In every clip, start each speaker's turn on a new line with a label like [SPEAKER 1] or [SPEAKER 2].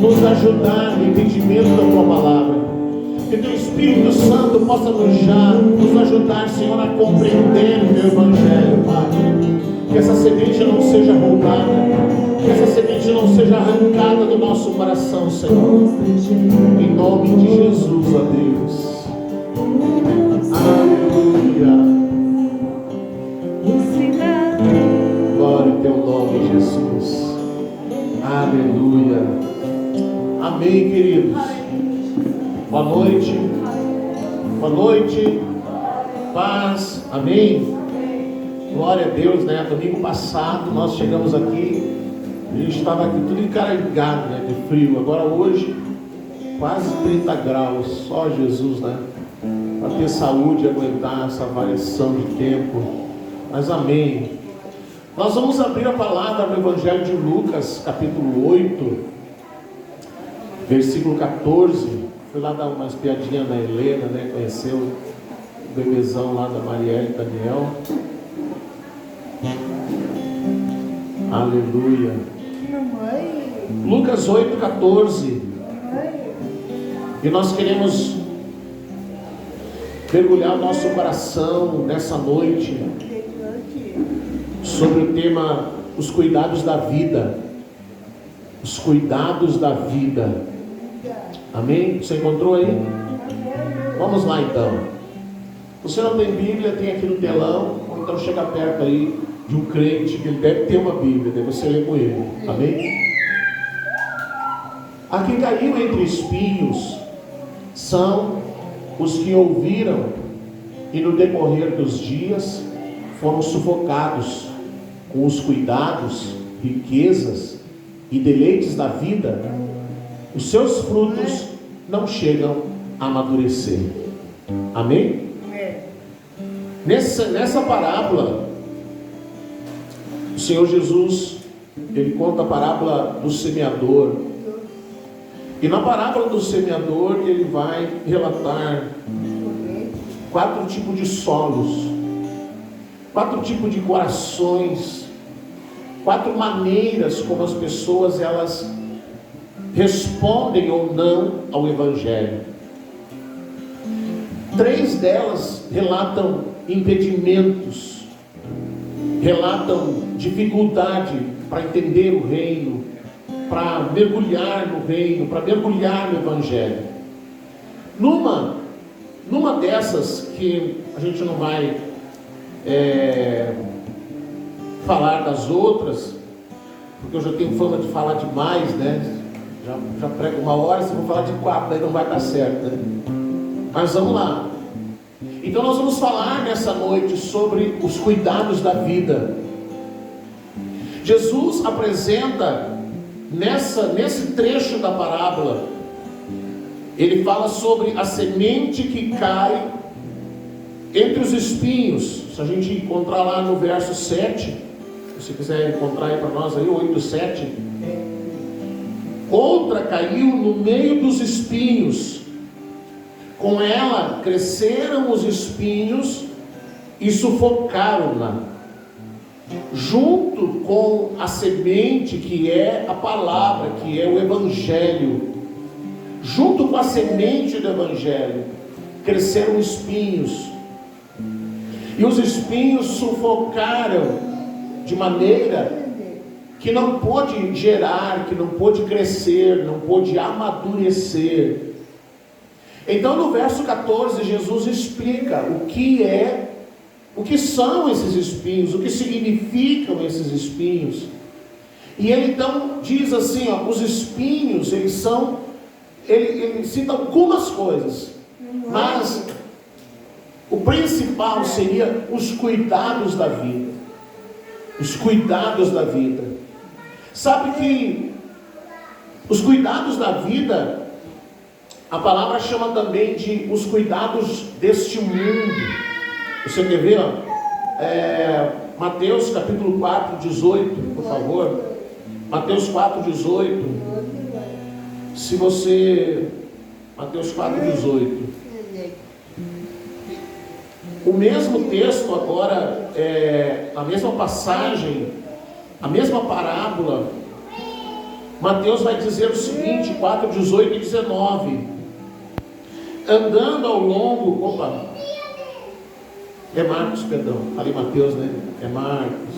[SPEAKER 1] nos ajudar no entendimento da Tua Palavra. Que Teu Espírito Santo possa nos ajudar, Senhor, a compreender o Teu Evangelho, Pai. Que essa semente não seja roubada, que essa semente não seja arrancada do nosso coração, Senhor. Em nome de Jesus, ó Deus. Aleluia. Glória ao Teu nome, Jesus. Aleluia. Amém, queridos. Boa noite. Boa noite. Paz. Amém. Glória a Deus, né? Domingo passado nós chegamos aqui, a gente estava aqui tudo encarregado, né? De frio. Agora hoje, quase 30 graus. Só Jesus, né? Para ter saúde e aguentar essa variação de tempo. Mas amém. Nós vamos abrir a palavra no Evangelho de Lucas, capítulo 8, versículo 14. Fui lá dar uma espiadinha na Helena, né? Conheceu o bebezão lá da Marielle e Daniel. Aleluia. Lucas 8, 14. E nós queremos mergulhar o nosso coração nessa noite sobre o tema os cuidados da vida. Os cuidados da vida. Amém? Você encontrou aí? Vamos lá então. Se você não tem Bíblia, tem aqui no telão. Ou então chega perto aí de um crente que ele deve ter uma Bíblia, deve você ler com ele. Amém? A que caiu entre espinhos são os que ouviram e no decorrer dos dias foram sufocados com os cuidados, riquezas e deleites da vida. Os seus frutos não chegam a amadurecer. Amém? Nessa parábola, o Senhor Jesus, ele conta a parábola do semeador. E na parábola do semeador, ele vai relatar 4 tipos de solos, 4 tipos de corações, 4 maneiras como as pessoas elas respondem ou não ao Evangelho. 3 delas relatam impedimentos, relatam dificuldade para entender o reino, para mergulhar no reino, para mergulhar no Evangelho. Numa dessas, que a gente não vai falar das outras, porque eu já tenho fama de falar demais, né? Já prego 1 hora, se eu vou falar de 4, daí não vai dar certo, né? Mas vamos lá. Então nós vamos falar nessa noite sobre os cuidados da vida. Jesus apresenta nesse trecho da parábola, ele fala sobre a semente que cai entre os espinhos. Se a gente encontrar lá no verso 7, se você quiser encontrar aí para nós aí, 8, 7. Outra caiu no meio dos espinhos, com ela cresceram os espinhos e sufocaram-na, junto com a semente que é a palavra, que é o Evangelho. Junto com a semente do Evangelho cresceram espinhos, e os espinhos sufocaram de maneira que não pôde gerar, que não pôde crescer, não pôde amadurecer. Então no verso 14 Jesus explica o que são esses espinhos, o que significam esses espinhos. E ele então diz assim, os espinhos, ele cita algumas coisas, mas o principal seria os cuidados da vida. Os cuidados da vida. Sabe que os cuidados da vida, a palavra chama também de os cuidados deste mundo. Você quer ver? Mateus capítulo 4, 18, por favor. Mateus 4, 18. Se você... Mateus 4, 18. O mesmo texto agora, a mesma passagem, a mesma parábola, Mateus vai dizer o seguinte, 4, 18 e 19. Andando ao longo... É Marcos, perdão. Falei Mateus, né? É Marcos.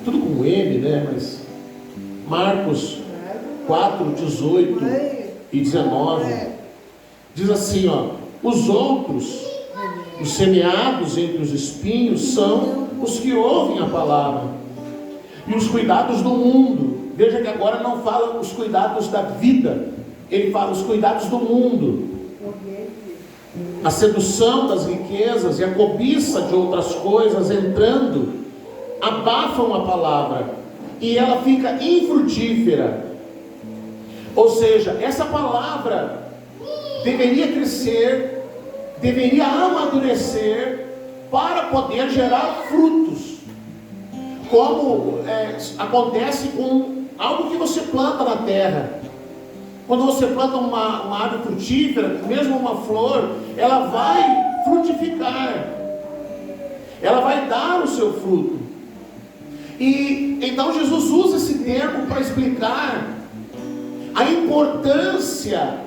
[SPEAKER 1] Tudo com M, né? Mas... Marcos 4, 18 e 19. Diz assim, os outros, os semeados entre os espinhos, são os que ouvem a palavra. E os cuidados do mundo. Veja que agora não fala os cuidados da vida. Ele fala os cuidados do mundo. A sedução das riquezas e a cobiça de outras coisas entrando, abafam a palavra e ela fica infrutífera. Ou seja, essa palavra deveria crescer, deveria amadurecer para poder gerar frutos, como acontece com algo que você planta na terra. Quando você planta uma árvore frutífera, mesmo uma flor, ela vai frutificar, ela vai dar o seu fruto. E então Jesus usa esse termo para explicar a importância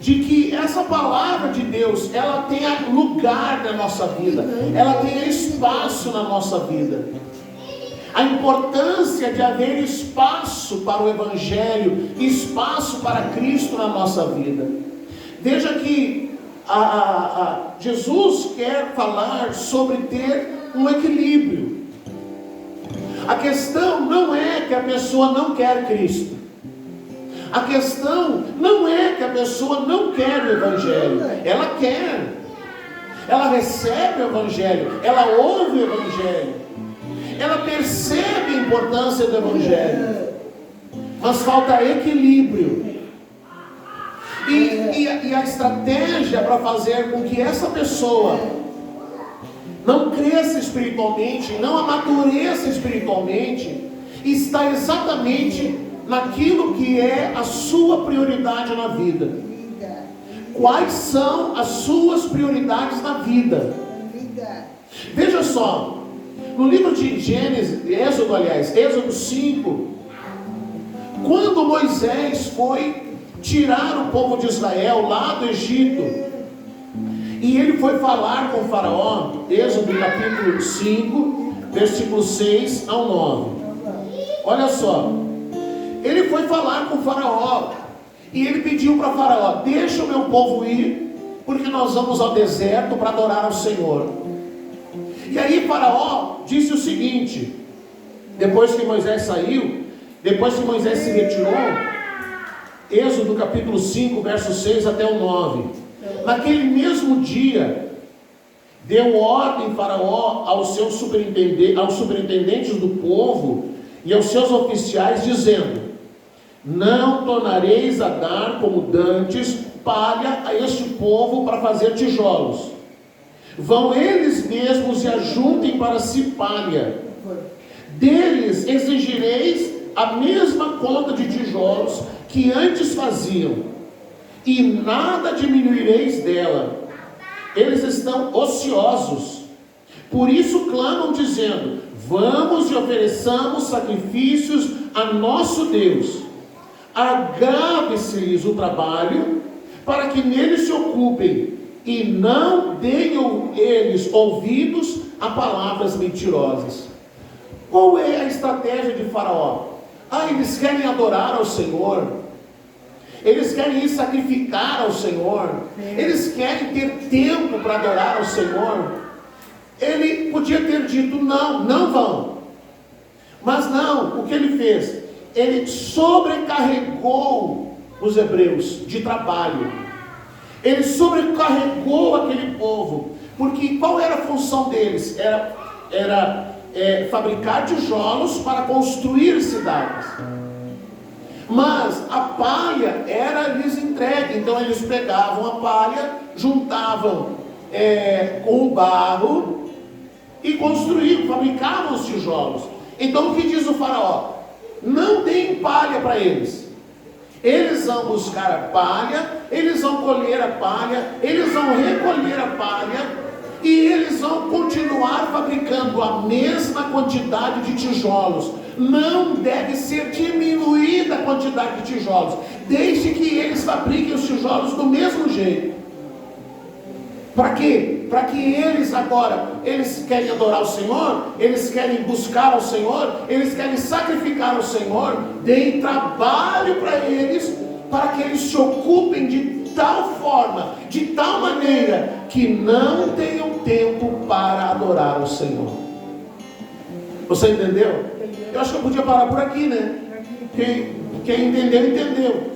[SPEAKER 1] de que essa palavra de Deus, ela tenha lugar na nossa vida, ela tenha espaço na nossa vida. A importância de haver espaço para o Evangelho, espaço para Cristo na nossa vida. Veja que Jesus quer falar sobre ter um equilíbrio. A questão não é que a pessoa não quer Cristo. A questão não é que a pessoa não quer o Evangelho. Ela quer. Ela recebe o Evangelho. Ela ouve o Evangelho. Ela percebe a importância do Evangelho. Mas falta equilíbrio. E a estratégia para fazer com que essa pessoa não cresça espiritualmente, não amadureça espiritualmente, está exatamente naquilo que é a sua prioridade na vida. Quais são as suas prioridades na vida? Veja só, no livro de Êxodo 5, quando Moisés foi tirar o povo de Israel lá do Egito, e ele foi falar com o faraó, Êxodo capítulo 5, versículos 6 ao 9. Olha só, ele foi falar com o faraó, e ele pediu para o faraó: deixa o meu povo ir, porque nós vamos ao deserto para adorar ao Senhor. E aí faraó disse o seguinte, depois que Moisés saiu, depois que Moisés se retirou, Êxodo capítulo 5, verso 6 até o 9. Naquele mesmo dia, deu ordem faraó aos superintendentes do povo e aos seus oficiais, dizendo: não tornareis a dar como dantes palha a este povo para fazer tijolos. Vão eles mesmos e ajuntem para si palha. Deles exigireis a mesma conta de tijolos que antes faziam, e nada diminuireis dela. Eles estão ociosos, por isso clamam dizendo: vamos e ofereçamos sacrifícios a nosso Deus. Agrave-se-lhes o trabalho, para que neles se ocupem, e não deem eles ouvidos a palavras mentirosas. Qual é a estratégia de faraó? Eles querem adorar ao Senhor, eles querem ir sacrificar ao Senhor, eles querem ter tempo para adorar ao Senhor. Ele podia ter dito: não vão. Mas não, o que ele fez? Ele sobrecarregou os hebreus de trabalho. Ele sobrecarregou aquele povo, porque qual era a função deles? Era fabricar tijolos para construir cidades. Mas a palha era lhes entregue. Então eles pegavam a palha, juntavam com o barro e construíam, fabricavam os tijolos. Então o que diz o faraó? Não deem palha para eles. Eles vão buscar a palha, eles vão colher a palha, eles vão recolher a palha, e eles vão continuar fabricando a mesma quantidade de tijolos. Não deve ser diminuída a quantidade de tijolos. Deixe que eles fabriquem os tijolos do mesmo jeito. Para quê? Para que eles agora, eles querem adorar o Senhor, eles querem buscar ao Senhor, eles querem sacrificar ao Senhor. Deem trabalho para eles, para que eles se ocupem de tal forma, de tal maneira, que não tenham tempo para adorar o Senhor. Você entendeu? Eu acho que eu podia parar por aqui, né? Quem entendeu, entendeu.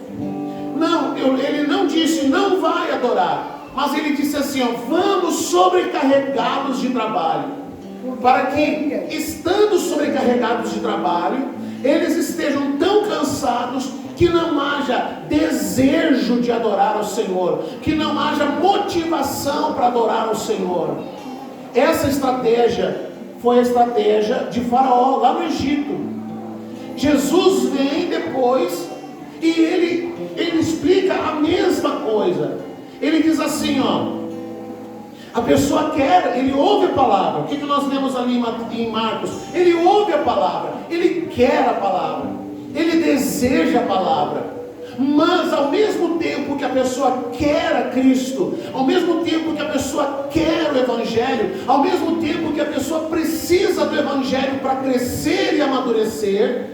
[SPEAKER 1] Não, ele não disse não vai adorar, mas ele disse assim: vamos sobrecarregados de trabalho, para que, estando sobrecarregados de trabalho, eles estejam tão cansados que não haja desejo de adorar ao Senhor, que não haja motivação para adorar ao Senhor. Essa estratégia foi a estratégia de Faraó lá no Egito. Jesus vem depois e ele explica a mesma coisa. Ele diz assim, a pessoa quer, ele ouve a palavra. O que nós lemos ali em Marcos? Ele ouve a palavra, ele quer a palavra, ele deseja a palavra, mas ao mesmo tempo que a pessoa quer a Cristo, ao mesmo tempo que a pessoa quer o Evangelho, ao mesmo tempo que a pessoa precisa do Evangelho para crescer e amadurecer,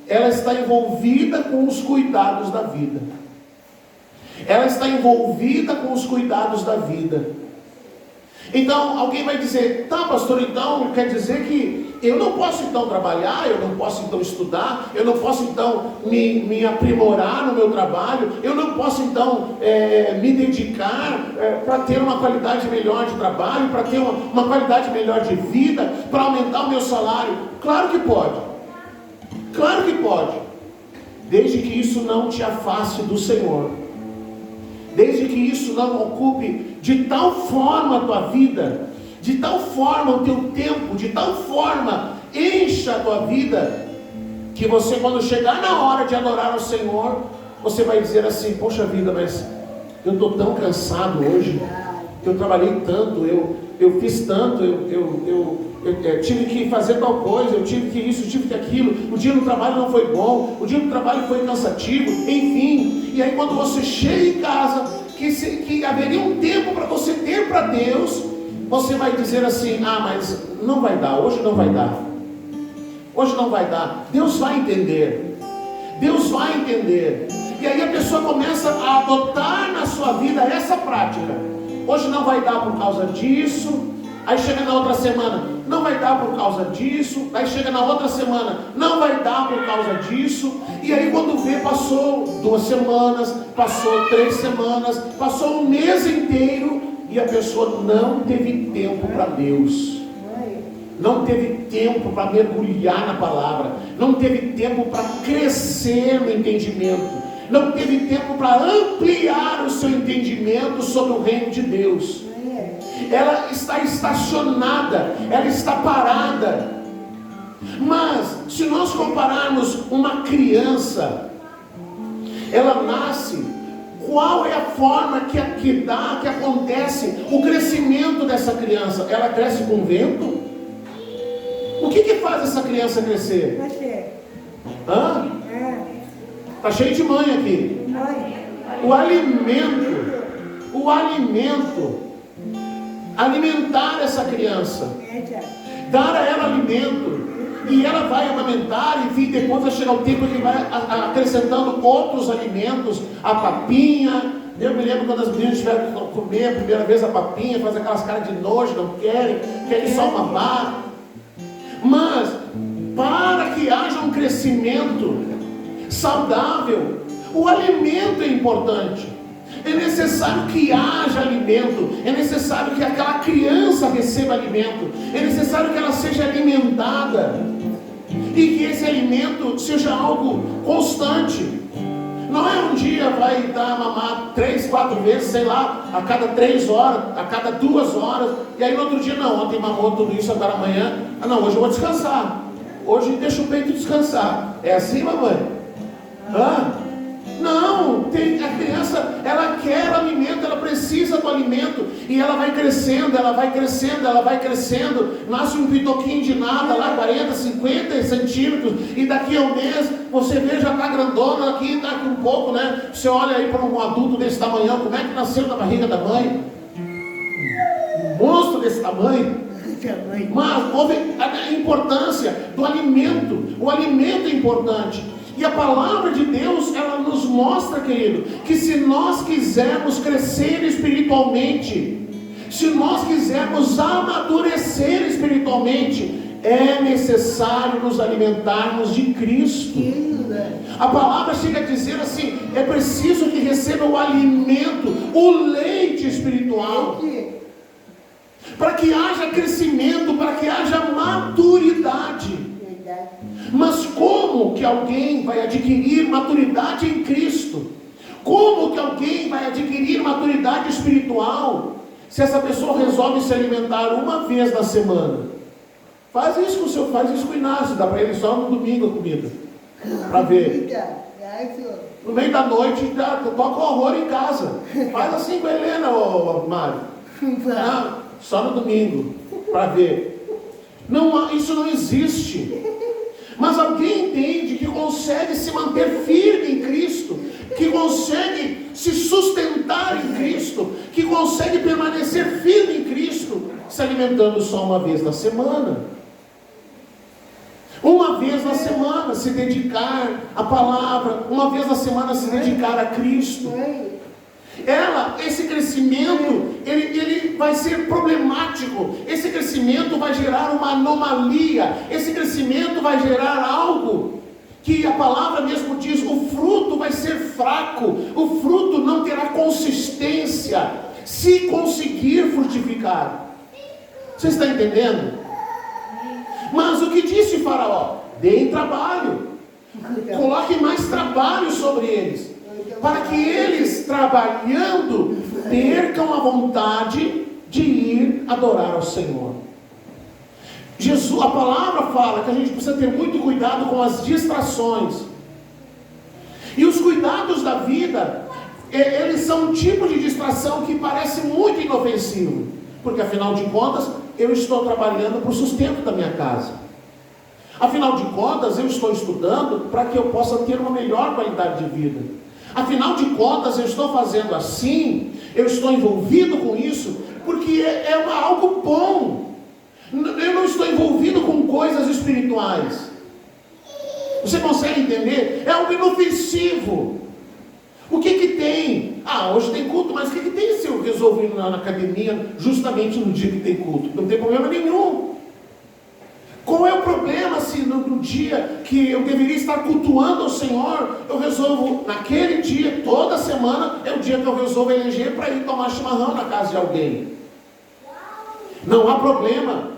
[SPEAKER 1] ela está envolvida com os cuidados da vida. Ela está envolvida com os cuidados da vida. Então, alguém vai dizer, tá pastor, então quer dizer que eu não posso então trabalhar, eu não posso então estudar, eu não posso então me aprimorar no meu trabalho, eu não posso então me dedicar para ter uma qualidade melhor de trabalho, para ter uma qualidade melhor de vida, para aumentar o meu salário. Claro que pode, claro que pode, desde que isso não te afaste do Senhor, desde que isso não ocupe de tal forma a tua vida, de tal forma o teu tempo, de tal forma encha a tua vida, que você, quando chegar na hora de adorar o Senhor, você vai dizer assim, poxa vida, mas eu estou tão cansado hoje, eu trabalhei tanto, eu fiz tanto, eu tive que fazer tal coisa, eu tive que isso, eu tive que aquilo, o dia no trabalho não foi bom, o dia no trabalho foi cansativo, enfim. E aí quando você chega em casa, que haveria um tempo para você ter para Deus, você vai dizer assim, mas não vai dar, hoje não vai dar, hoje não vai dar. Deus vai entender, Deus vai entender. E aí a pessoa começa a adotar na sua vida essa prática. Hoje não vai dar por causa disso. Aí chega na outra semana, não vai dar por causa disso. Aí chega na outra semana, não vai dar por causa disso. E aí quando vê, passou 2 semanas, passou 3 semanas, passou um mês inteiro, e a pessoa não teve tempo para Deus, não teve tempo para mergulhar na palavra, não teve tempo para crescer no entendimento, não teve tempo para ampliar o seu entendimento sobre o reino de Deus. Ela está estacionada, ela está parada. Mas se nós compararmos uma criança, ela nasce, qual é a forma que acontece o crescimento dessa criança? Ela cresce com vento? O que faz essa criança crescer? Está cheio de mãe aqui. O alimento, alimentar essa criança, dar a ela alimento, e ela vai amamentar, e depois vai chegar o tempo que vai acrescentando outros alimentos, a papinha. Eu me lembro quando as meninas tiveram que comer a primeira vez a papinha, faz aquelas caras de nojo, não querem só mamar. Mas para que haja um crescimento saudável, o alimento é importante. É necessário que haja alimento, é necessário que aquela criança receba alimento, é necessário que ela seja alimentada, e que esse alimento seja algo constante. Não é um dia vai dar mamar 3, 4 vezes, sei lá, a cada 3 horas, a cada 2 horas, e aí no outro dia, não, ontem mamou tudo isso, agora amanhã, não, hoje eu vou descansar, hoje deixa o peito descansar. É assim, mamãe? Não, a criança, ela quer alimento, ela precisa do alimento, e ela vai crescendo, ela vai crescendo, ela vai crescendo, nasce um pitoquinho de nada, lá 40, 50 centímetros, e daqui a um mês, você vê, já está grandona, aqui um pouco, né? Você olha aí para um adulto desse tamanho, como é que nasceu na barriga da mãe? Um monstro desse tamanho. Mas houve a importância do alimento, o alimento é importante. E a palavra de Deus, ela nos mostra, querido, que se nós quisermos crescer espiritualmente, se nós quisermos amadurecer espiritualmente, é necessário nos alimentarmos de Cristo. A palavra chega a dizer assim, é preciso que receba o alimento, o leite espiritual, para que haja crescimento, para que haja maturidade. Mas como que alguém vai adquirir maturidade em Cristo? Como que alguém vai adquirir maturidade espiritual se essa pessoa resolve se alimentar uma vez na semana? Faz isso com o Inácio, dá para ele só no domingo a comida, para ver. No meio da noite, toca horror em casa. Faz assim com a Helena, Mário. Não, só no domingo, para ver. Não, isso não existe. Mas alguém entende que consegue se manter firme em Cristo, que consegue se sustentar em Cristo, que consegue permanecer firme em Cristo, se alimentando só uma vez na semana. Uma vez na semana se dedicar à palavra, uma vez na semana se dedicar a Cristo. Esse crescimento, ele vai ser problemático. Esse crescimento vai gerar uma anomalia. Esse crescimento vai gerar algo que a palavra mesmo diz: o fruto vai ser fraco, o fruto não terá consistência, se conseguir frutificar. Você está entendendo? Mas o que disse Faraó? Deem trabalho, coloquem mais trabalho sobre eles, para que eles, trabalhando, percam a vontade de ir adorar ao Senhor. A palavra fala que a gente precisa ter muito cuidado com as distrações. E os cuidados da vida, eles são um tipo de distração que parece muito inofensivo, porque afinal de contas, eu estou trabalhando para o sustento da minha casa. Afinal de contas, eu estou estudando para que eu possa ter uma melhor qualidade de vida. Afinal de contas, eu estou fazendo assim, eu estou envolvido com isso, porque é algo bom. Eu não estou envolvido com coisas espirituais. Você consegue entender? É algo inofensivo. O que tem? Hoje tem culto, mas o que tem se eu resolvo ir na academia justamente no dia que tem culto? Não tem problema nenhum. Qual é o problema se no dia que eu deveria estar cultuando ao Senhor, eu resolvo, naquele dia, toda semana, é o dia que eu resolvo eleger para ir tomar chimarrão na casa de alguém? Não há problema.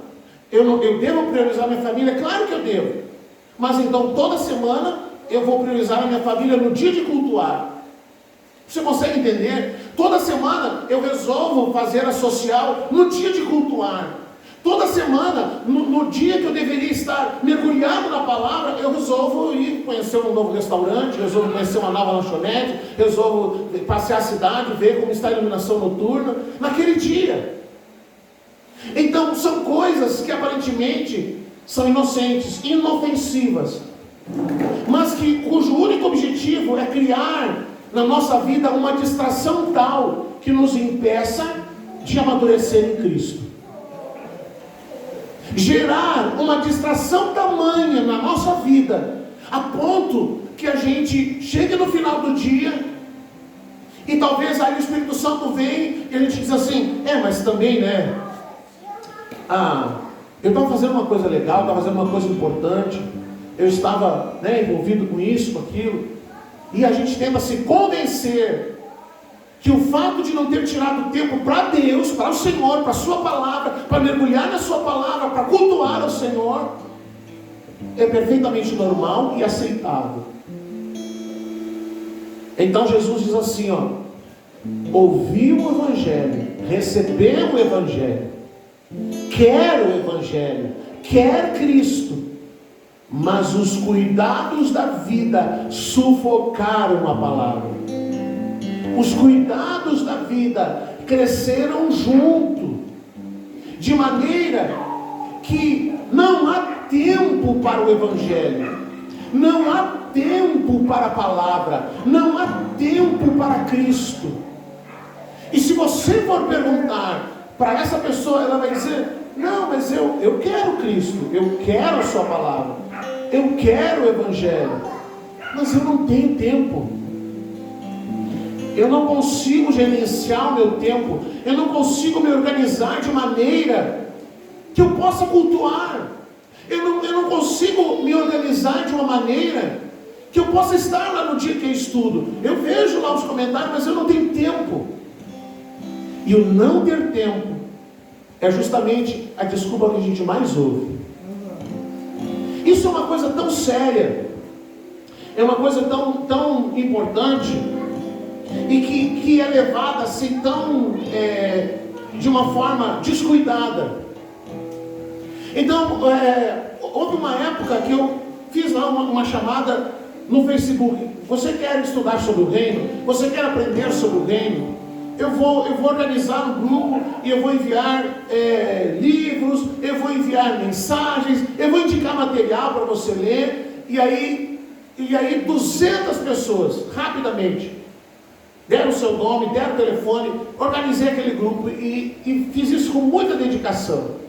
[SPEAKER 1] Eu devo priorizar minha família? Claro que eu devo. Mas então toda semana eu vou priorizar a minha família no dia de cultuar. Você consegue entender? Toda semana eu resolvo fazer a social no dia de cultuar. Toda semana, no dia que eu deveria estar mergulhado na palavra, eu resolvo ir conhecer um novo restaurante, resolvo conhecer uma nova lanchonete, resolvo passear a cidade, ver como está a iluminação noturna, naquele dia. Então, são coisas que aparentemente são inocentes, inofensivas, mas cujo único objetivo é criar na nossa vida uma distração tal que nos impeça de amadurecer em Cristo. Gerar uma distração tamanha na nossa vida, a ponto que a gente chegue no final do dia e talvez aí o Espírito Santo vem e a gente diz assim: mas também, né? Eu estava fazendo uma coisa legal, estava fazendo uma coisa importante, eu estava envolvido com isso, com aquilo, e a gente tenta se convencer que o fato de não ter tirado tempo para Deus, para o Senhor, para a sua palavra, para mergulhar na sua palavra, para cultuar ao Senhor, é perfeitamente normal e aceitável. Então Jesus diz assim, ouviu o Evangelho, recebeu o Evangelho, quer o Evangelho, quer Cristo, mas os cuidados da vida sufocaram a palavra. Os cuidados da vida cresceram junto, de maneira que não há tempo para o Evangelho, não há tempo para a palavra, não há tempo para Cristo. E se você for perguntar para essa pessoa, ela vai dizer: não, mas eu quero Cristo, eu quero a sua palavra, eu quero o Evangelho, mas eu não tenho tempo. Eu não consigo gerenciar o meu tempo. Eu não consigo me organizar de maneira que eu possa cultuar. Eu não consigo me organizar de uma maneira que eu possa estar lá no dia que eu estudo. Eu vejo lá os comentários, mas eu não tenho tempo. E o não ter tempo é justamente a desculpa que a gente mais ouve. Isso é uma coisa tão séria, é uma coisa tão importante, e que é levada assim de uma forma descuidada. Então, houve uma época que eu fiz lá uma chamada no Facebook: você quer estudar sobre o reino? Você quer aprender sobre o reino? Eu vou organizar um grupo e eu vou enviar livros, eu vou enviar mensagens, eu vou indicar material para você ler. E aí 200 pessoas, rapidamente, deram o seu nome, deram o telefone. Organizei aquele grupo e fiz isso com muita dedicação.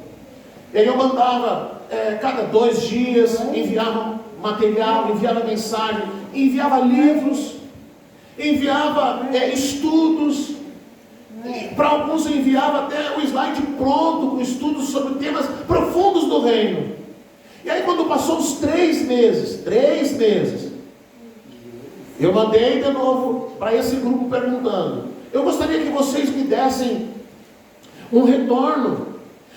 [SPEAKER 1] E aí eu mandava cada 2 dias, enviava material, enviava mensagem, enviava livros. enviava estudos, para alguns enviava até o slide pronto, com estudos sobre temas profundos do reino. E aí quando passou os 3 meses, eu mandei de novo para esse grupo perguntando: eu gostaria que vocês me dessem um retorno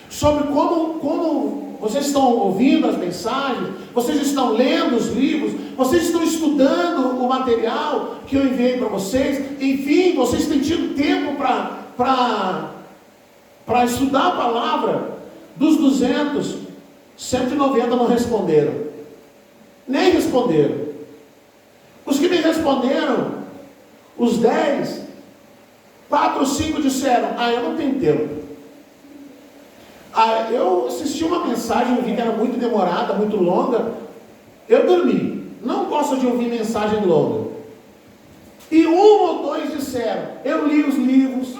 [SPEAKER 1] sobre como vocês estão ouvindo as mensagens, vocês estão lendo os livros, vocês estão estudando o material que eu enviei para vocês, enfim, vocês têm tido tempo para estudar a palavra. Dos 200, 190 não responderam, nem responderam. Os que me responderam, os 10, 4 ou 5 disseram: eu não tenho tempo. Eu assisti uma mensagem, eu vi que era muito demorada, muito longa, eu dormi. Não gosto de ouvir mensagem longa. E 1 ou 2 disseram: eu li os livros,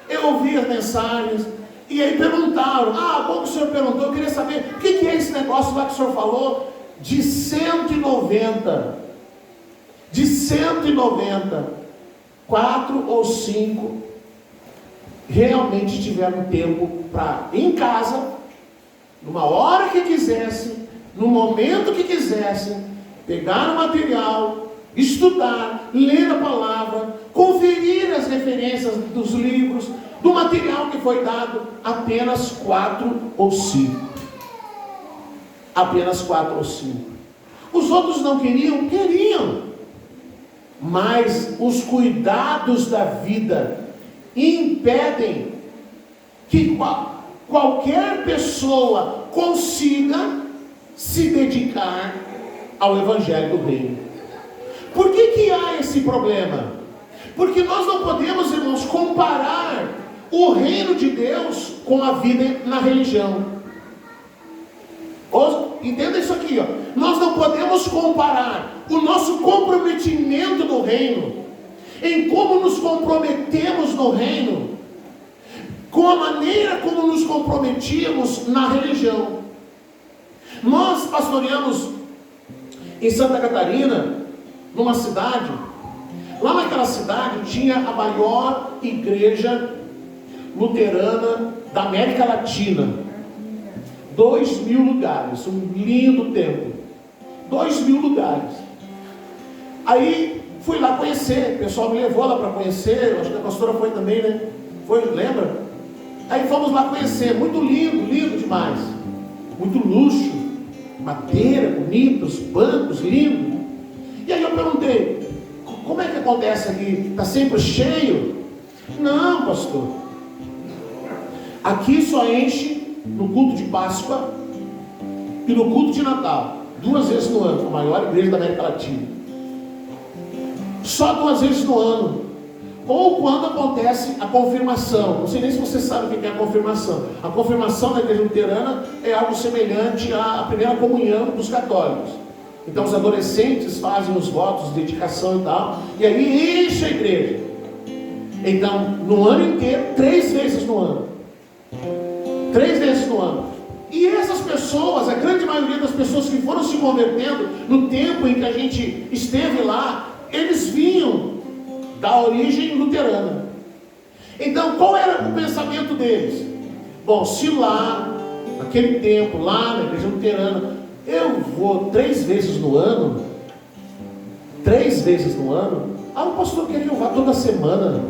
[SPEAKER 1] eu ouvi as mensagens. E aí perguntaram: bom que o senhor perguntou, eu queria saber o que é esse negócio lá que o senhor falou. De 190, 4 ou 5 realmente tiveram tempo para ir em casa, numa hora que quisessem, no momento que quisessem, pegar o material, estudar, ler a palavra, conferir as referências dos livros, do material que foi dado. Apenas 4 ou 5. Apenas 4 ou 5. Os outros não queriam? Queriam. Mas os cuidados da vida impedem que qualquer pessoa consiga se dedicar ao Evangelho do Reino. Por que há esse problema? Porque nós não podemos, irmãos, comparar o reino de Deus com a vida na religião. Entenda isso aqui, nós não podemos comparar o nosso comprometimento no reino, em como nos comprometemos no reino, com a maneira como nos comprometíamos na religião. Nós pastoreamos em Santa Catarina, numa cidade. Lá naquela cidade tinha a maior igreja luterana da América Latina. 2.000 lugares, um lindo templo. 2.000 lugares. Aí fui lá conhecer, o pessoal me levou lá para conhecer, acho que a pastora foi também, né? Foi, lembra? Aí fomos lá conhecer, muito lindo, lindo demais. Muito luxo, madeira, bonita, os bancos, lindo. E aí eu perguntei: como é que acontece aqui? Está sempre cheio? Não, pastor. Aqui só enche no culto de Páscoa e no culto de Natal, 2 vezes no ano, a maior igreja da América Latina. Só 2 vezes no ano. Ou quando acontece a confirmação. Não sei nem se você sabe o que é a confirmação. A confirmação da igreja luterana é algo semelhante à primeira comunhão dos católicos. Então os adolescentes fazem os votos de dedicação e tal, e aí enche a igreja. Então no ano inteiro, 3 vezes no ano. 3 vezes no ano. E essas pessoas, a grande maioria das pessoas que foram se convertendo no tempo em que a gente esteve lá, eles vinham da origem luterana. Então qual era o pensamento deles? Bom, se lá, naquele tempo, lá na igreja luterana, eu vou 3 vezes no ano, 3 vezes no ano, o pastor queria que eu vá toda semana.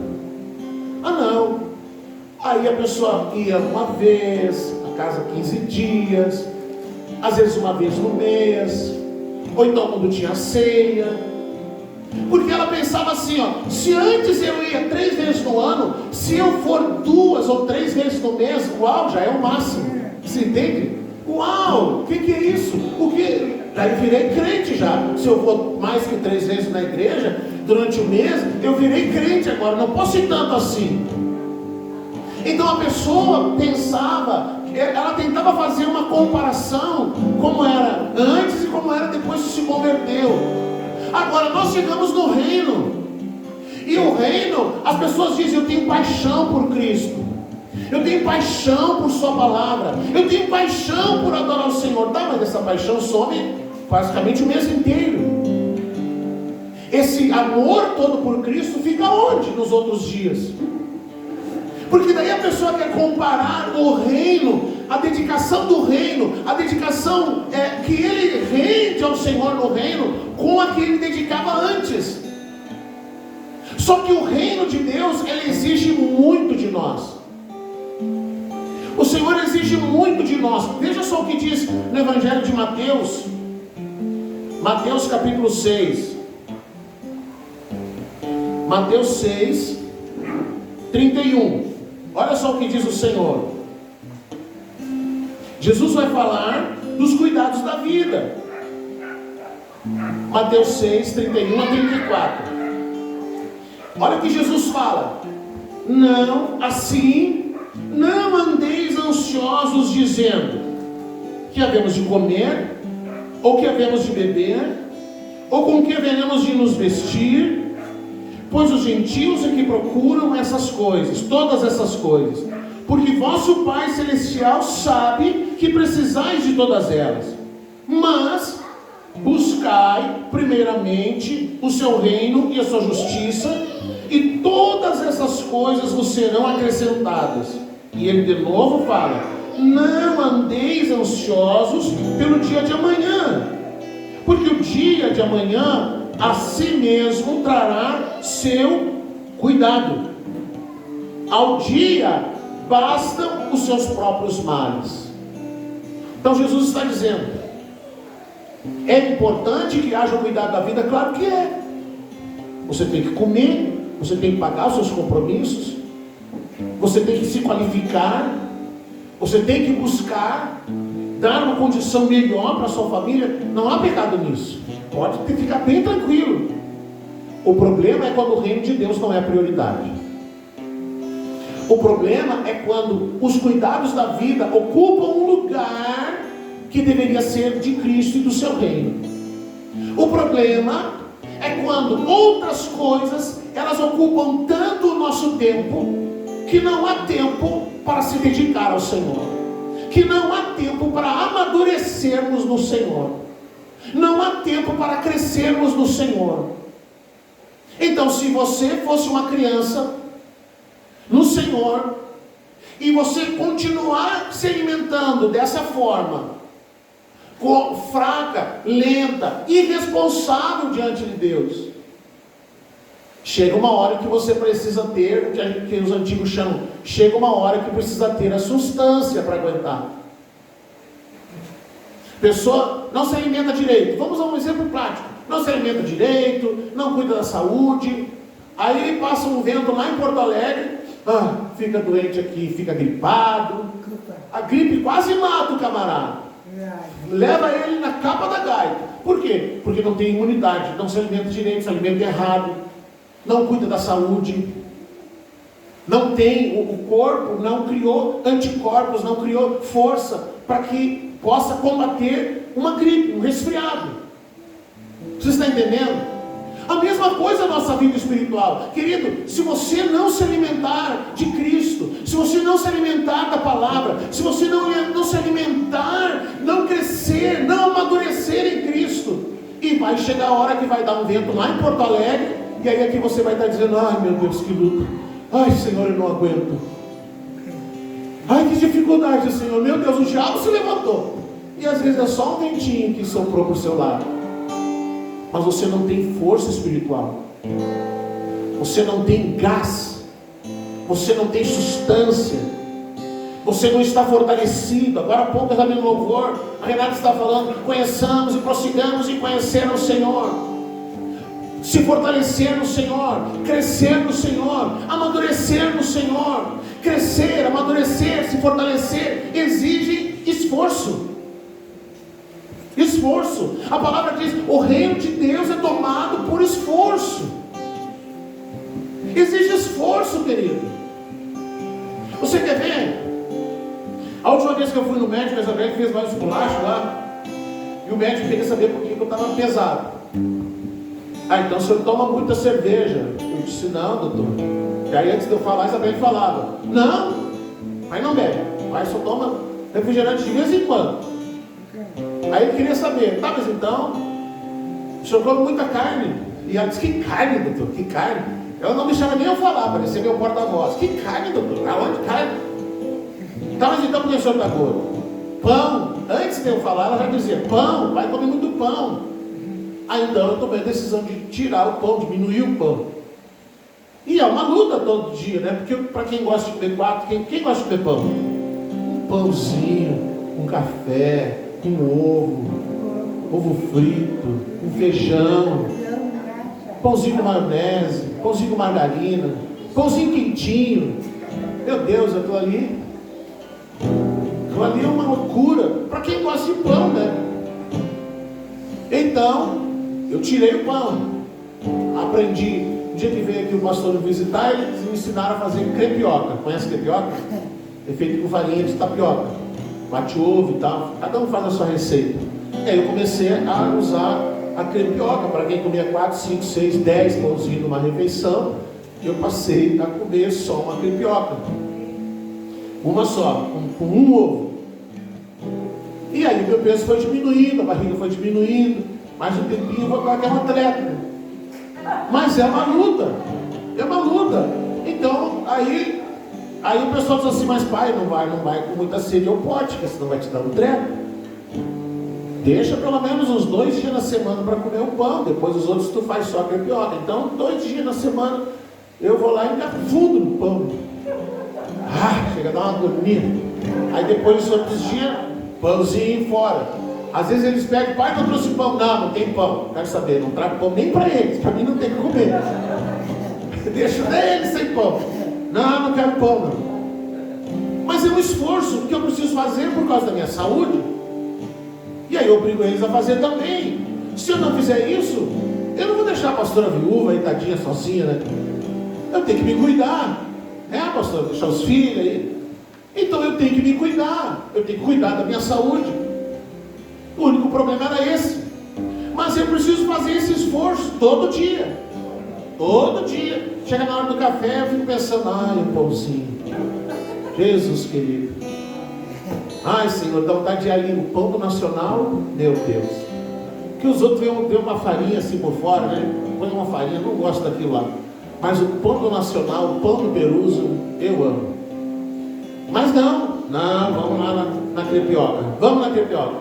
[SPEAKER 1] Não. Aí a pessoa ia uma vez, a casa 15 dias, às vezes uma vez no mês, ou então quando tinha ceia. Porque ela pensava assim, se antes eu ia 3 vezes no ano, se eu for 2 ou 3 vezes no mês, uau, já é o máximo. Você entende? Uau, o que é isso? Daí virei crente já. Se eu for mais que 3 vezes na igreja durante o mês, eu virei crente agora, não posso ir tanto assim. Então a pessoa pensava, ela tentava fazer uma comparação, como era antes e como era depois que se converteu. Agora nós chegamos no reino, e o reino, as pessoas dizem: eu tenho paixão por Cristo, eu tenho paixão por sua palavra, eu tenho paixão por adorar o Senhor. Mas essa paixão some praticamente o mês inteiro. esse amor todo por Cristo fica onde nos outros dias? Porque daí a pessoa quer comparar o reino, a dedicação do reino, a dedicação que ele rende ao Senhor no reino, com a que ele dedicava antes. Só que o reino de Deus, ele exige muito de nós. O Senhor exige muito de nós. Veja só o que diz no Evangelho de Mateus, Mateus capítulo 6. Mateus 6, 31. Olha só o que diz o Senhor. Jesus vai falar dos cuidados da vida. Mateus 6, 31 a 34. Olha o que Jesus fala. Não andeis ansiosos dizendo: que havemos de comer, ou que havemos de beber, ou com que haveremos de nos vestir, pois os gentios é que procuram essas coisas, todas essas coisas, porque vosso Pai Celestial sabe que precisais de todas elas. Mas buscai primeiramente o seu reino e a sua justiça, e todas essas coisas vos serão acrescentadas. E ele de novo fala: não andeis ansiosos pelo dia de amanhã, porque o dia de amanhã a si mesmo trará seu cuidado. Ao dia bastam os seus próprios males. Então Jesus está dizendo: é importante que haja cuidado da vida? Claro que é. Você tem que comer, você tem que pagar os seus compromissos, você tem que se qualificar, você tem que buscar dar uma condição melhor para a sua família. Não há pecado nisso, pode ficar bem tranquilo. O problema é quando o reino de Deus não é a prioridade. O problema é quando os cuidados da vida ocupam um lugar que deveria ser de Cristo e do seu reino. O problema é quando outras coisas, elas ocupam tanto o nosso tempo, que não há tempo para se dedicar ao Senhor, que não há tempo para amadurecermos no Senhor, não há tempo para crescermos no Senhor. Então, se você fosse uma criança no Senhor, e você continuar se alimentando dessa forma, fraca, lenta, irresponsável diante de Deus, chega uma hora que você precisa ter o que os antigos chamam, chega uma hora que precisa ter a substância para aguentar. Pessoa não se alimenta direito, vamos a um exemplo prático, não se alimenta direito, não cuida da saúde, aí ele passa um vento lá em Porto Alegre, fica doente aqui, fica gripado, a gripe quase mata o camarada, leva ele na capa da gaita. Por quê? Porque não tem imunidade, não se alimenta direito, se alimenta errado, não cuida da saúde, não tem, o corpo não criou anticorpos, não criou força para que possa combater uma gripe, um resfriado. Você está entendendo? A mesma coisa a nossa vida espiritual. Querido, se você não se alimentar de Cristo, se você não se alimentar da palavra, se você não se alimentar, não crescer, não amadurecer em Cristo, e vai chegar a hora que vai dar um vento lá em Porto Alegre, e aí aqui você vai estar dizendo: ai meu Deus, que luta, ai Senhor, eu não aguento, ai que dificuldade, Senhor, meu Deus, o diabo se levantou, e às vezes é só um ventinho que soprou para o seu lado, mas você não tem força espiritual, você não tem gás, você não tem substância, você não está fortalecido. Agora há pouco eu estava no louvor, a Renata está falando: conheçamos e prossigamos em conhecer o Senhor. Se fortalecer no Senhor, crescer no Senhor, amadurecer no Senhor. Crescer, amadurecer, se fortalecer exige esforço. Esforço. A palavra diz: o reino de Deus é tomado por esforço. Exige esforço, querido. Você quer ver? A última vez que eu fui no médico, a Isabel fez mais esculacho lá, e o médico queria saber por que eu estava pesado. Então o senhor toma muita cerveja. Eu disse: não, doutor. E aí antes de eu falar, a Isabel falava: não, mas não bebe, mas só toma refrigerante de vez em quando. Aí ele queria saber: tá, mas então o senhor come muita carne? E ela disse, que carne, doutor, que carne. Ela não deixava nem eu falar, parecia meu porta-voz. Que carne, doutor, aonde carne? Tá, mas então por que o senhor está gordo? Pão. Antes de eu falar, ela já dizia, pão, vai comer muito pão. Aí então eu tomei a decisão de tirar o pão, diminuir o pão. E é uma luta todo dia, né? Porque para quem gosta de comer quem gosta de comer pão? Um pãozinho, um café, um ovo frito, um feijão, pãozinho com maionese, pãozinho com margarina, pãozinho quentinho. Meu Deus, eu estou ali. Aquilo ali é uma loucura para quem gosta de pão, né? Então, eu tirei o pão, aprendi. Um dia que veio aqui o pastor me visitar, eles me ensinaram a fazer crepioca. Conhece crepioca? É feito com farinha de tapioca, bate ovo e tal, cada um faz a sua receita. E aí eu comecei a usar a crepioca. Para quem comia 4, 5, 6, 10 pãozinhos numa refeição, eu passei a comer só uma crepioca, uma só, com um ovo. E aí meu peso foi diminuindo, a barriga foi diminuindo, mais um tempinho eu vou dar aquela atleta. Mas é uma luta, Então aí o pessoal diz assim, mas pai, não vai com muita sede ao pote, porque senão vai te dar um treco. Deixa pelo menos uns 2 dias na semana para comer o pão, depois os outros tu faz só a crepioca. Então 2 dias na semana eu vou lá e me afundo no pão. Chega a dar uma agonia. Aí depois os outros dias, pãozinho fora. Às vezes eles pedem, pai, não trouxe pão. Não tem pão. Quero saber, não trago pão nem para eles. Para mim não tem que comer. Deixa eles sem pão. Não quero pão não. Mas é um esforço que eu preciso fazer por causa da minha saúde. E aí eu obrigo eles a fazer também. Se eu não fizer isso, eu não vou deixar a pastora viúva aí, tadinha, sozinha, né? Eu tenho que me cuidar, né, pastor? Deixar os filhos aí. Então eu tenho que me cuidar. Eu tenho que cuidar da minha saúde. O único problema era esse. Mas eu preciso fazer esse esforço todo dia. Todo dia. Chega na hora do café, eu fico pensando, um pãozinho. Jesus querido. Senhor, dá vontade de ir ali no pão do nacional. Meu Deus. Que os outros vêem uma farinha assim por fora, né? Põe uma farinha, não gosto daquilo lá. Mas o pão do nacional, o pão do Peruso, eu amo. Mas não, vamos lá na crepioca. Vamos na crepioca.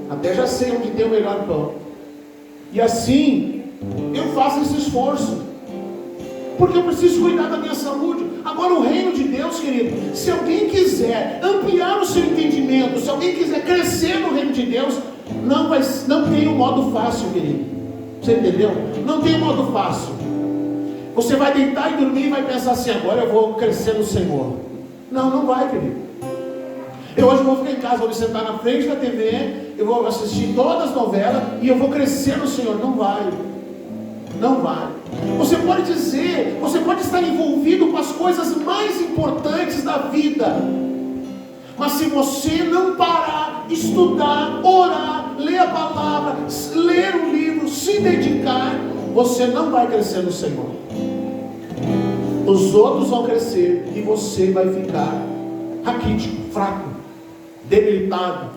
[SPEAKER 1] Até já sei onde tem o melhor pão. E assim, eu faço esse esforço. Porque eu preciso cuidar da minha saúde. Agora o reino de Deus, querido, se alguém quiser ampliar o seu entendimento, se alguém quiser crescer no reino de Deus, não tem um modo fácil, querido. Você entendeu? Não tem um modo fácil. Você vai deitar e dormir e vai pensar assim, agora eu vou crescer no Senhor. Não vai, querido. Eu hoje vou ficar em casa, vou me sentar na frente da TV, eu vou assistir todas as novelas e eu vou crescer no Senhor. Não vai. Você pode dizer, você pode estar envolvido com as coisas mais importantes da vida, mas se você não parar, estudar, orar, ler a palavra, ler o livro, se dedicar, você não vai crescer no Senhor. Os outros vão crescer e você vai ficar raquítico, fraco, debilitado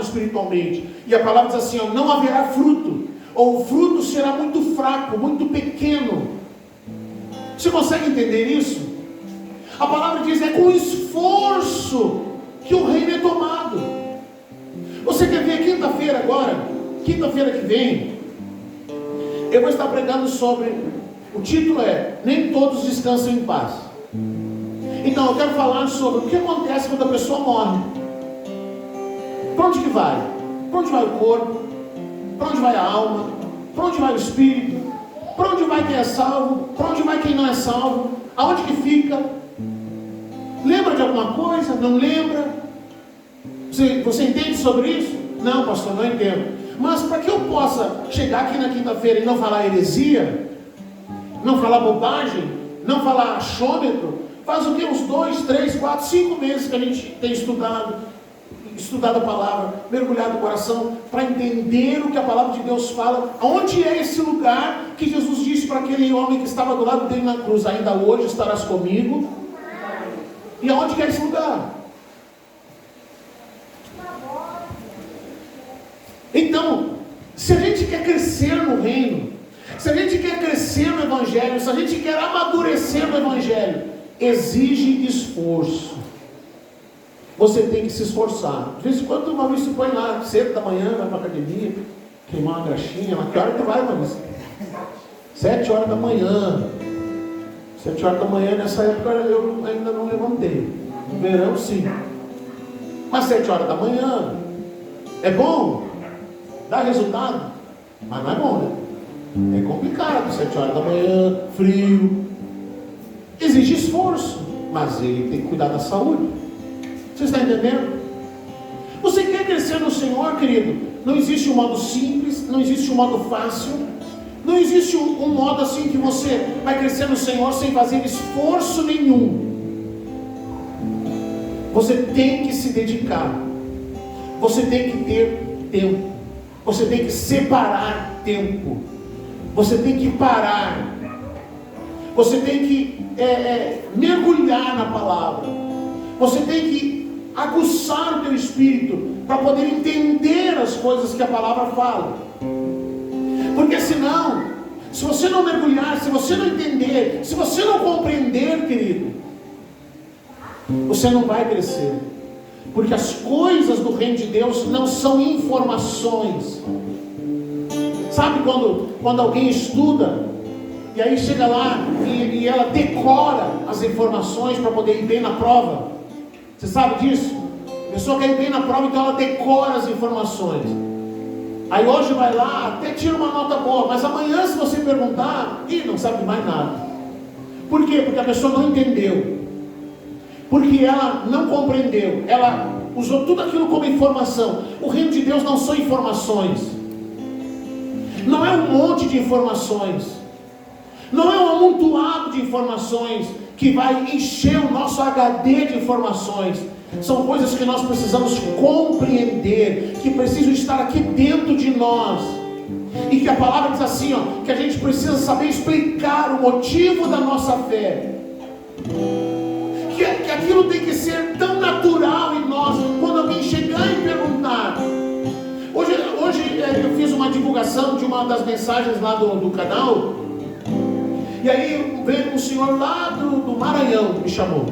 [SPEAKER 1] espiritualmente. E a palavra diz assim, não haverá fruto, ou o fruto será muito fraco, muito pequeno. Você consegue entender isso? A palavra diz, é com esforço que o reino é tomado. Você quer ver quinta-feira agora? Quinta-feira que vem, eu vou estar pregando sobre, o título é, nem todos descansam em paz. Então eu quero falar sobre o que acontece quando a pessoa morre. Para onde que vai? Para onde vai o corpo? Para onde vai a alma? Para onde vai o espírito? Para onde vai quem é salvo? Para onde vai quem não é salvo? Aonde que fica? Lembra de alguma coisa? Não lembra? Você entende sobre isso? Não, pastor, não entendo. Mas para que eu possa chegar aqui na quinta-feira e não falar heresia, não falar bobagem, não falar achômetro, faz o que? Uns 2, 3, 4, 5 meses que a gente tem estudado a palavra, mergulhado no coração, para entender o que a palavra de Deus fala. Onde é esse lugar que Jesus disse para aquele homem que estava do lado dele na cruz, ainda hoje estarás comigo? E aonde que é esse lugar? Então, Se a gente quer crescer no reino, se a gente quer crescer no Evangelho, se a gente quer amadurecer no Evangelho, exige esforço. Você tem que se esforçar. De vez em quando o Maurício se põe lá, cedo da manhã, vai para a academia, queimar uma graxinha. Mas que hora que vai, Maurício? 7 horas da manhã. 7 horas da manhã, nessa época eu ainda não levantei. No verão, sim. Mas 7 horas da manhã é bom? Dá resultado? Mas não é bom, né? É complicado. 7 horas da manhã, frio. Exige esforço, mas ele tem que cuidar da saúde. Você está entendendo? Você quer crescer no Senhor, querido? Não existe um modo simples, não existe um modo fácil, não existe um modo assim que você vai crescer no Senhor sem fazer esforço nenhum. Você tem que se dedicar, você tem que ter tempo, você tem que separar tempo, você tem que parar, você tem que mergulhar na palavra, você tem que aguçar o teu espírito para poder entender as coisas que a palavra fala. Porque senão, se você não mergulhar, se você não entender, se você não compreender, querido, você não vai crescer. Porque as coisas do reino de Deus não são informações. Sabe quando alguém estuda e aí chega lá e ela decora as informações para poder ir bem na prova? Você sabe disso? A pessoa quer ir bem na prova, então ela decora as informações. Aí hoje vai lá, até tira uma nota boa, mas amanhã, se você perguntar, não sabe mais nada. Por quê? Porque a pessoa não entendeu, porque ela não compreendeu, ela usou tudo aquilo como informação. O reino de Deus não são informações, não é um monte de informações, não é um amontoado de informações que vai encher o nosso HD de informações. São coisas que nós precisamos compreender, que precisam estar aqui dentro de nós, e que a palavra diz assim, que a gente precisa saber explicar o motivo da nossa fé, que aquilo tem que ser tão natural em nós. Quando alguém chegar e perguntar, hoje eu fiz uma divulgação de uma das mensagens lá do canal, e aí veio um senhor lá do Maranhão, me chamou.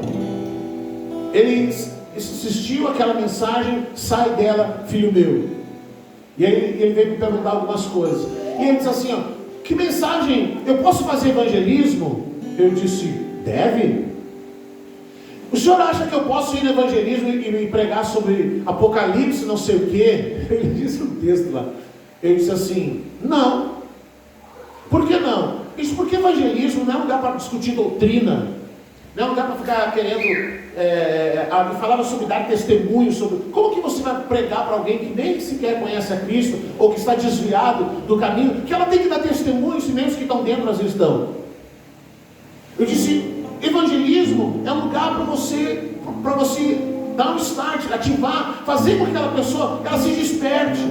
[SPEAKER 1] Ele assistiu aquela mensagem, sai dela, filho meu. E aí ele veio me perguntar algumas coisas. E ele disse assim, que mensagem, eu posso fazer evangelismo? Eu disse, deve. O senhor acha que eu posso ir no evangelismo e pregar sobre Apocalipse, não sei o quê? Ele disse um texto lá. Eu disse assim, não. Por que não? Isso porque evangelismo não é um lugar para discutir doutrina, não é um lugar para ficar querendo falava sobre dar testemunho, sobre como que você vai pregar para alguém que nem sequer conhece a Cristo, ou que está desviado do caminho, que ela tem que dar testemunho, se nem os que estão dentro às vezes dão. Eu disse, evangelismo é um lugar para você dar um start, ativar, fazer com que aquela pessoa ela se desperte.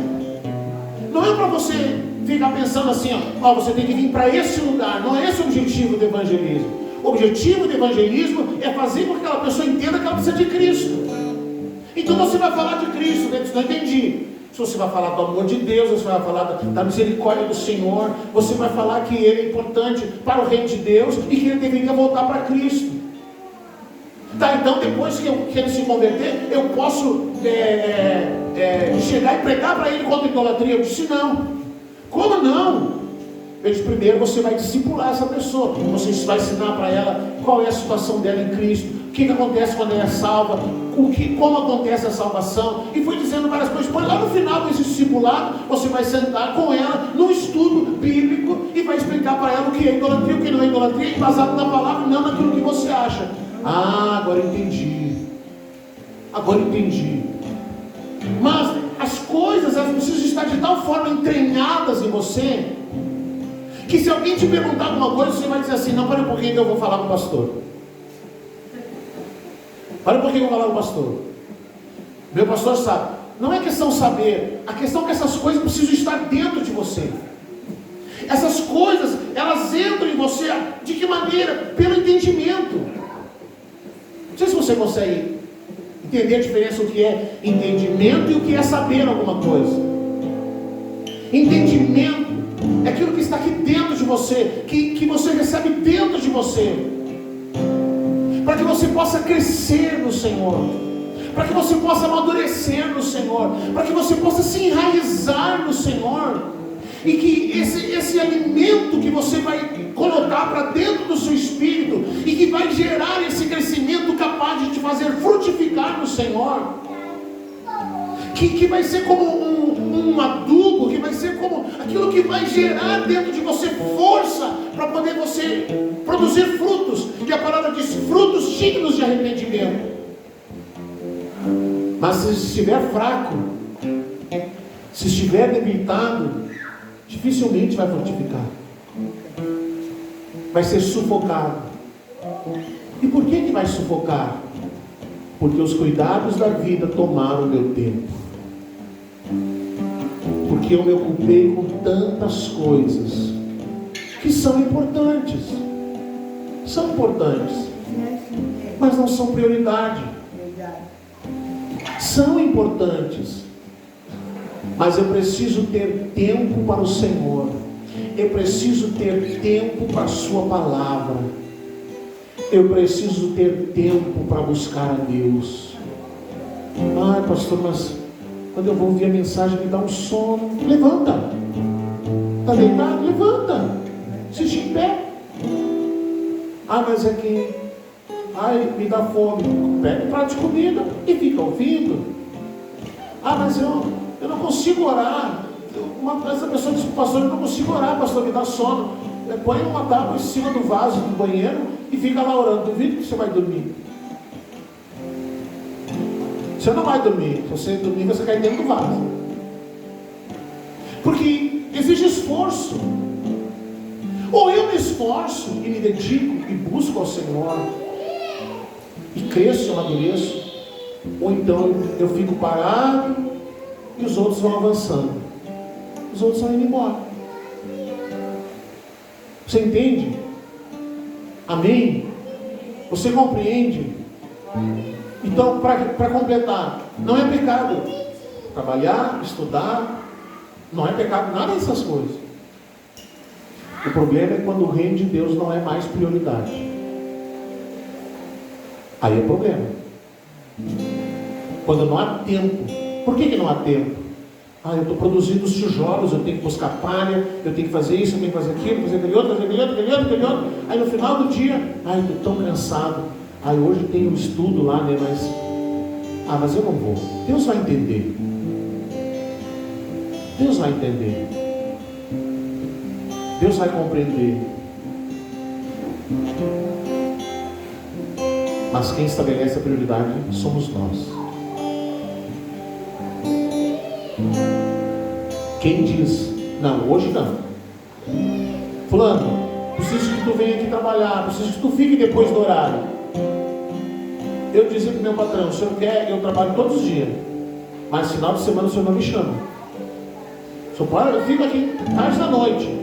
[SPEAKER 1] Não é para você ficar pensando assim, você tem que vir para esse lugar. Não é esse o objetivo do evangelismo. O objetivo do evangelismo é fazer com que aquela pessoa entenda que ela precisa de Cristo. Então você vai falar de Cristo, né? Não entendi. Se você vai falar do amor de Deus, você vai falar da misericórdia do Senhor, você vai falar que Ele é importante para o reino de Deus e que Ele deveria voltar para Cristo. Tá, então depois que ele se converter, eu posso chegar e pregar para ele contra a idolatria? Eu disse, não. Como não? Eu disse, primeiro você vai discipular essa pessoa, você vai ensinar para ela qual é a situação dela em Cristo, o que acontece quando ela é salva, como acontece a salvação, e foi dizendo várias coisas. Depois lá no final desse discipulado, você vai sentar com ela num estudo bíblico e vai explicar para ela o que é idolatria, o que não é idolatria, baseado na palavra, não naquilo que você acha. Agora eu entendi. Mas as coisas, elas precisam estar de tal forma entranhadas em você, que se alguém te perguntar alguma coisa, você vai dizer assim, não, para um pouquinho que eu vou falar com o pastor. Para um pouquinho que eu vou falar com o pastor. Meu pastor sabe. Não é questão saber, a questão é que essas coisas precisam estar dentro de você. Essas coisas, elas entram em você, de que maneira? Pelo entendimento. Não sei se você consegue entender a diferença do que é entendimento e o que é saber alguma coisa. Entendimento é aquilo que está aqui dentro de você, que você recebe dentro de você, para que você possa crescer no Senhor, para que você possa amadurecer no Senhor, para que você possa se enraizar no Senhor, e que esse alimento que você vai colocar para dentro do seu espírito, e que vai gerar esse crescimento capaz de te fazer frutificar no Senhor, que vai ser como um adubo, que vai ser como aquilo que vai gerar dentro de você força para poder você produzir frutos, e a palavra diz frutos dignos de arrependimento. Mas se estiver fraco, se estiver debilitado, dificilmente vai frutificar, vai ser sufocado. E por que vai sufocar? Porque os cuidados da vida tomaram o meu tempo, porque eu me ocupei com tantas coisas que são importantes, mas não são prioridade. São importantes, mas eu preciso ter tempo para o Senhor, eu preciso ter tempo para a sua palavra, eu preciso ter tempo para buscar a Deus. Ai, pastor, mas quando eu vou ouvir a mensagem me dá um sono. Levanta, está deitado? Levanta, assiste em pé. Ah, mas é que me dá fome. Pega um prato de comida e fica ouvindo. Ah, mas eu não consigo orar. Essa pessoa diz, pastor, eu não consigo orar, pastor, me dá sono. Põe uma tábua em cima do vaso do banheiro e fica lá orando. Duvido que você vai dormir. Você não vai dormir. Se você dormir, você cai dentro do vaso. Porque exige esforço. Ou eu me esforço e me dedico e busco ao Senhor e cresço e amadureço, ou então eu fico parado e os outros vão avançando, os outros vão indo embora. Você entende? Amém? Você compreende? Então, para completar, não é pecado trabalhar, estudar, não é pecado nada dessas coisas. O problema é quando o reino de Deus não é mais prioridade. Aí é problema. Quando não há tempo. Por que não há tempo? Eu estou produzindo os tijolos, eu tenho que buscar palha, eu tenho que fazer isso, eu tenho que fazer aquilo, fazer aquele outro, aquele outro. Aí no final do dia, estou tão cansado. Hoje tem um estudo lá, né? Mas eu não vou. Deus vai entender. Deus vai entender. Deus vai compreender. Mas quem estabelece a prioridade somos nós. Quem diz, não, hoje não. Fulano, preciso que tu venha aqui trabalhar, preciso que tu fique depois do horário. Eu dizia para o meu patrão, o senhor quer, eu trabalho todos os dias, mas final de semana o senhor não me chama. O senhor pode, eu fico aqui tarde da noite,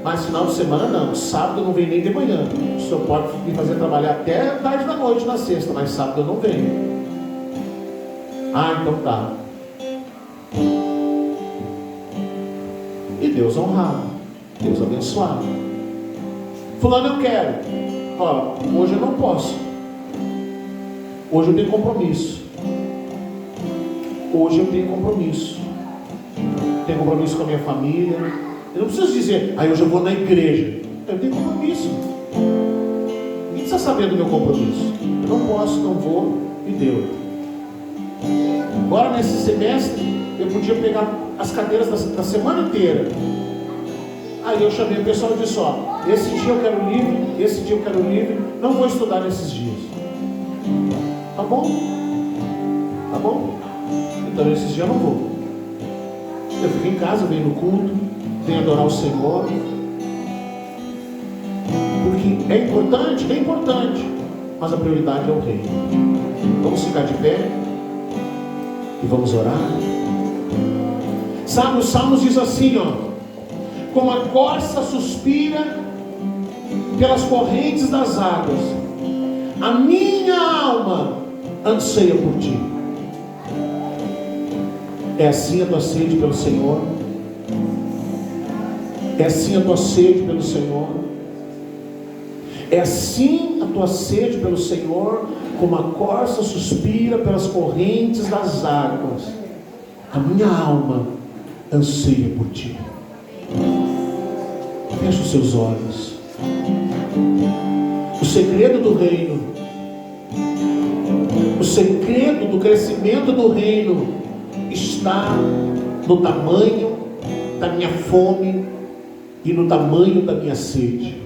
[SPEAKER 1] mas final de semana não, sábado eu não venho nem de manhã. O senhor pode me fazer trabalhar até tarde da noite na sexta, mas sábado eu não venho. Então tá. E Deus honrava, Deus abençoava. Fulano, eu quero. Hoje eu não posso. Hoje eu tenho compromisso. Hoje eu tenho compromisso. Tenho compromisso com a minha família. Eu não preciso dizer, hoje eu vou na igreja. Eu tenho compromisso. Ninguém precisa saber do meu compromisso. Eu não posso, não vou, e deu. Agora nesse semestre, eu podia pegar as cadeiras da semana inteira. Aí eu chamei o pessoal e disse, esse dia eu quero livre, esse dia eu quero livre, não vou estudar nesses dias. Tá bom? Tá bom? Então esses dias eu não vou. Eu fico em casa, venho no culto, venho adorar o Senhor. Porque é importante, mas a prioridade é o Rei. Vamos ficar de pé e vamos orar. Sabe, os Salmos diz assim, como a corça suspira pelas correntes das águas, a minha alma anseia por ti. É assim a tua sede pelo Senhor? É assim a tua sede pelo Senhor? É assim a tua sede pelo Senhor, como a corça suspira pelas correntes das águas? A minha alma anseia por ti. Feche os seus olhos. O segredo do reino, o segredo do crescimento do reino está no tamanho da minha fome e no tamanho da minha sede.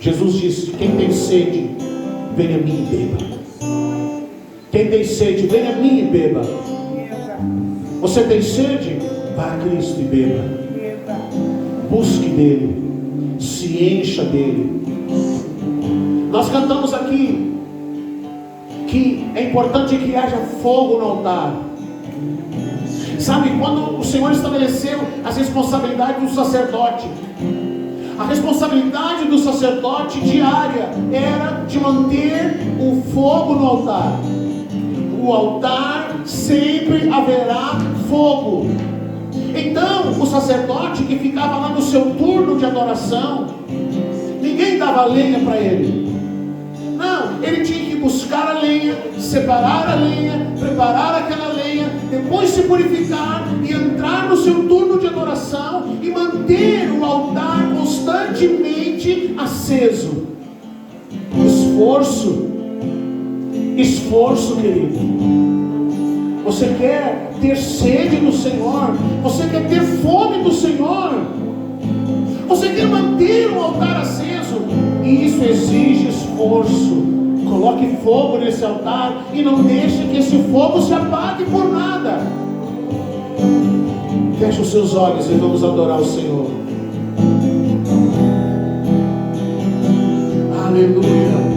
[SPEAKER 1] Jesus disse: quem tem sede, venha a mim e beba. Quem tem sede, venha a mim e beba. Você tem sede? Vá a Cristo e beba. Busque dele, se encha dele. Nós cantamos aqui que é importante que haja fogo no altar. Sabe, quando o Senhor estabeleceu as responsabilidades do sacerdote, a responsabilidade do sacerdote diária era de manter o fogo no altar. O altar sempre haverá fogo. Então o sacerdote que ficava lá no seu turno de adoração, ninguém dava lenha para ele. Não, ele tinha que buscar a lenha, separar a lenha, preparar aquela lenha, depois se purificar e entrar no seu turno de adoração e manter o altar constantemente aceso. Esforço, querido. Você quer ter sede do Senhor? Você quer ter fome do Senhor? Você quer manter o altar aceso? E isso exige esforço. Coloque fogo nesse altar e não deixe que esse fogo se apague por nada. Feche os seus olhos e vamos adorar o Senhor. Aleluia.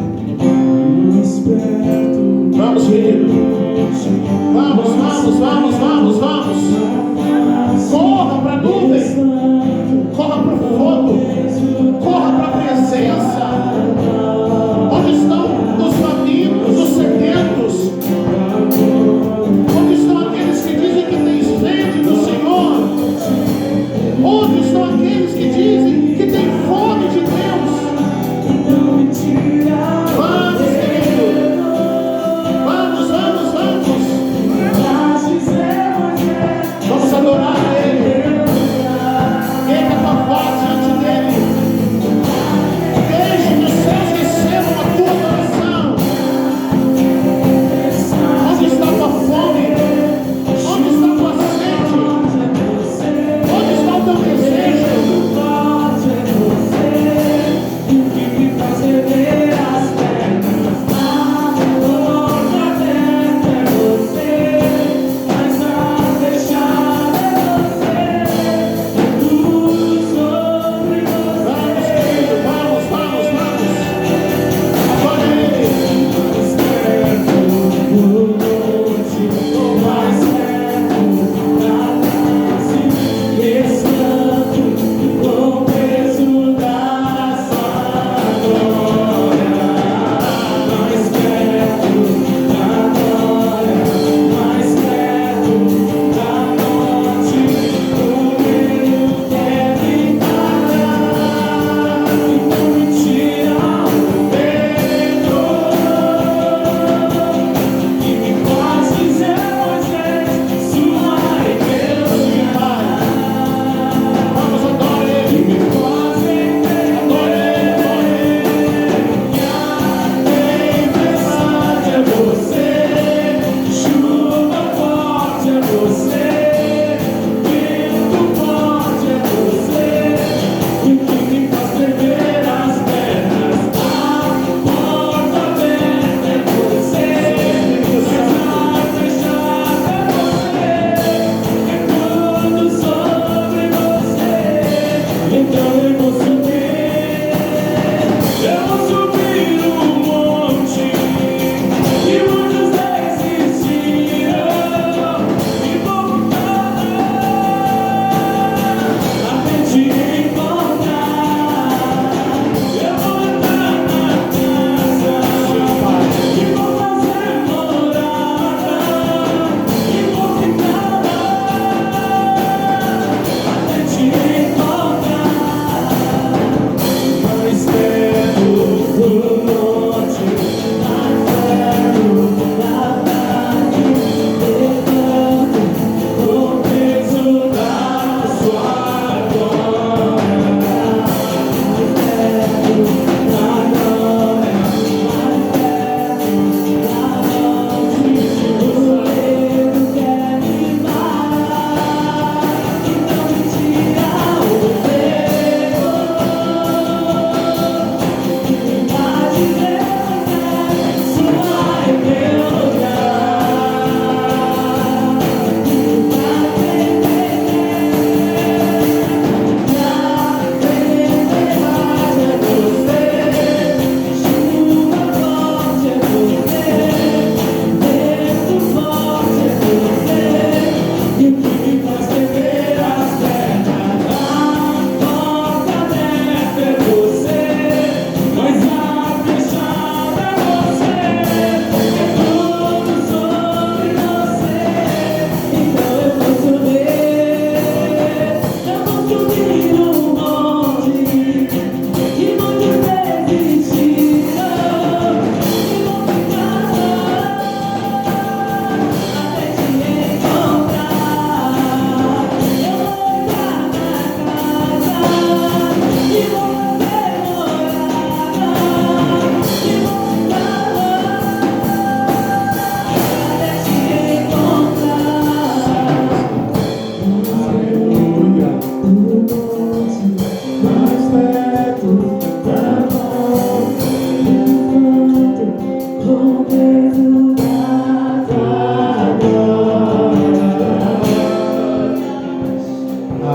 [SPEAKER 1] Vamos, querido. Vamos. Corra para a nuvem. Corra para o fogo. Corra para a presença. Onde estão os famintos, os sedentos? Onde estão aqueles que dizem que têm sede do Senhor? Onde estão aqueles que dizem que têm fome de Deus? Vamos, querido. Vamos.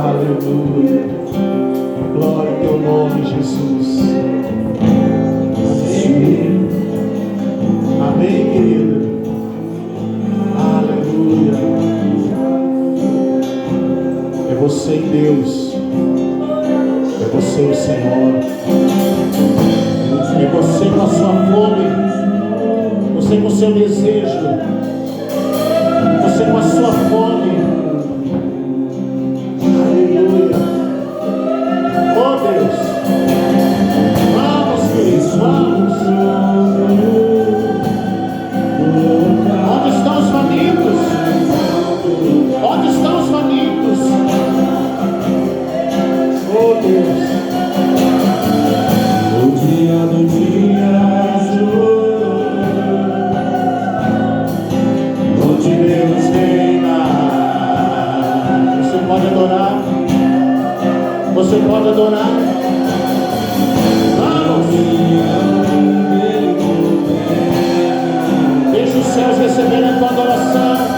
[SPEAKER 1] Aleluia. Glória ao teu nome, Jesus. Amém. Amém, querida. Aleluia. É você em Deus. É você o Senhor. É você com a sua fome. Você com o seu desejo. Você com a sua fome. Aleluia. Oh Deus. Vamos, queridos, vamos. Onde estão os famintos? Onde estão os famintos? Oh Deus. O dia do dia onde Deus reina. Você pode adorar. Você pode adorar. Vamos. Deixa os céus receberem a tua adoração.